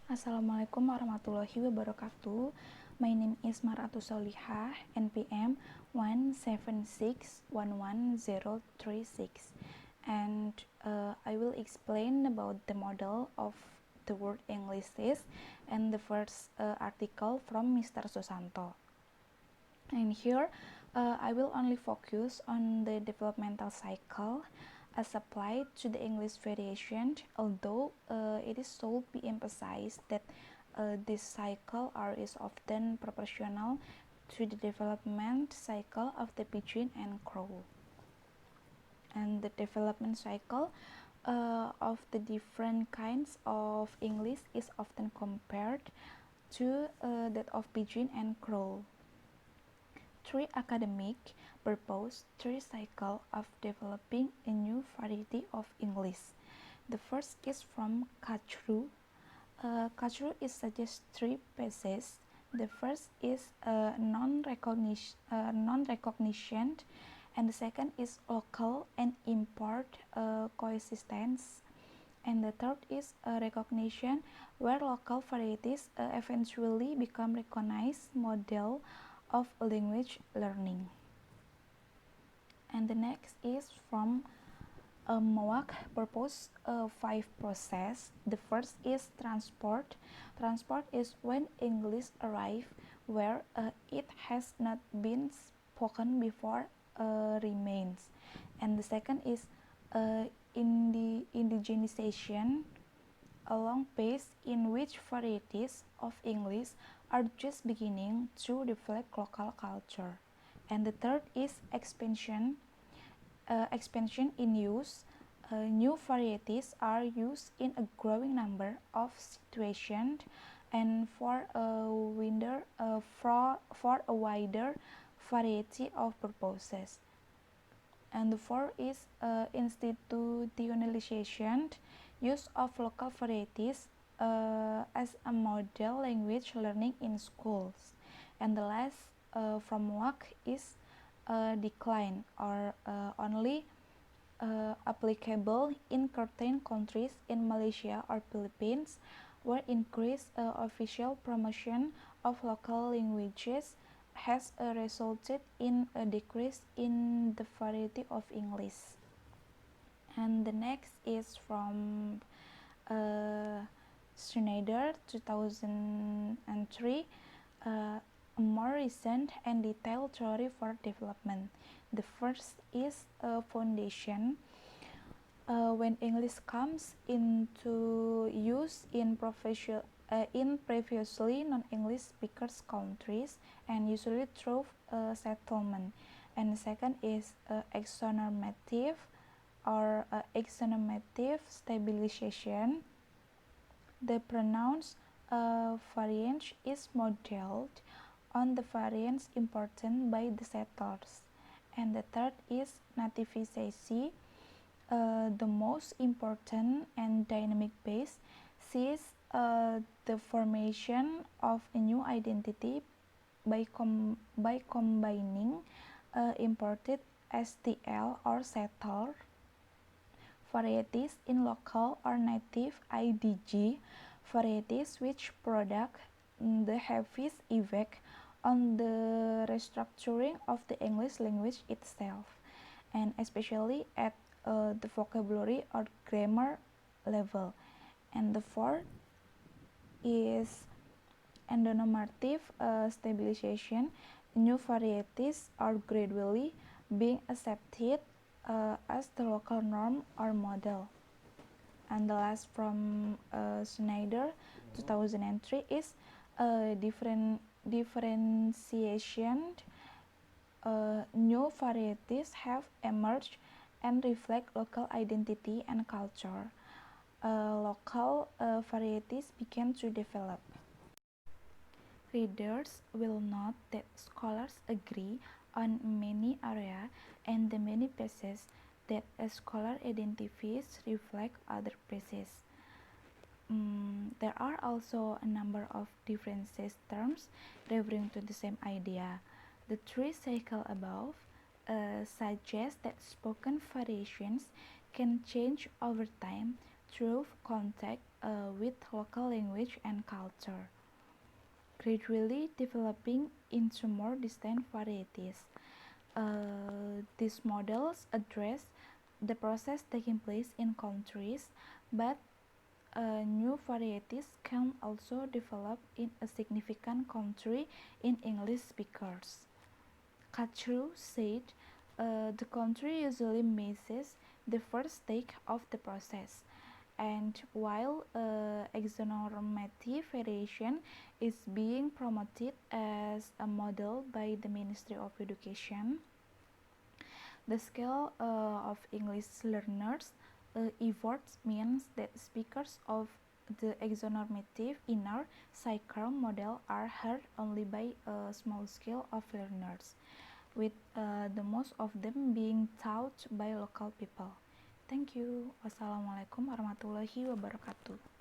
Assalamualaikum warahmatullahi wabarakatuh. My name is Maratu Solihah, NPM 1761136, and I will explain about the model of the word English and the first article from Mr. Susanto. And here I will only focus on the developmental cycle as applied to the English variation, although it is should be emphasized that this cycle is often proportional to the development cycle of the pigeon and crow. And the development cycle of the different kinds of English is often compared to that of pigeon and crow. Three academic purpose, three cycle of developing a new variety of English. The first is from Kachru. Kachru is suggests three phases. The first is non-recognition, and the second is local and import coexistence, and the third is recognition, where local varieties eventually become recognized model of language learning. And the next is from MOAC purpose 5 process. The first is transport. Transport is when English arrive where it has not been spoken before remains. And the second is indigenization, a long phase in which varieties of English are just beginning to reflect local culture. And the third is expansion. Expansion in use. New varieties are used in a growing number of situations and for a wider variety of purposes. And the fourth is institutionalization, use of local varieties as a model language learning in schools. And the last from WAC is decline, or only applicable in certain countries in Malaysia or Philippines, where increased official promotion of local languages has resulted in a decrease in the variety of English. And the next is from Schneider 2003, a more recent and detailed theory for development. The first is a foundation. When English comes into use in previously non-English speakers countries, and usually through settlement. And the second is exonormative or exonormative stabilization. The pronouns variance is modeled on the variance imported by the settlers. And the third is nativization. The most important and dynamic base sees the formation of a new identity by combining imported STL or settled varieties in local or native IDG varieties, which product the heaviest effect on the restructuring of the English language itself, and especially at the vocabulary or grammar level. And the fourth is endonormative stabilization. New varieties are gradually being accepted as the local norm or model. And the last from Schneider 2003 is differentiation. New varieties have emerged and reflect local identity and culture. Local varieties began to develop. Readers will note that scholars agree on many areas, and the many pieces that a scholar identifies reflect other pieces. There are also a number of different terms referring to the same idea. The three cycles above suggest that spoken variations can change over time through contact with local language and culture, gradually developing into more distinct varieties. These models address the process taking place in countries, but new varieties can also develop in a significant country in English speakers. Katru said the country usually misses the first stage of the process, and while exonormative variation is being promoted as a model by the Ministry of Education, the scale of English learners efforts means that speakers of the exonormative inner cycle model are heard only by a small scale of learners, with the most of them being taught by local people. Thank you. Wassalamualaikum warahmatullahi wabarakatuh.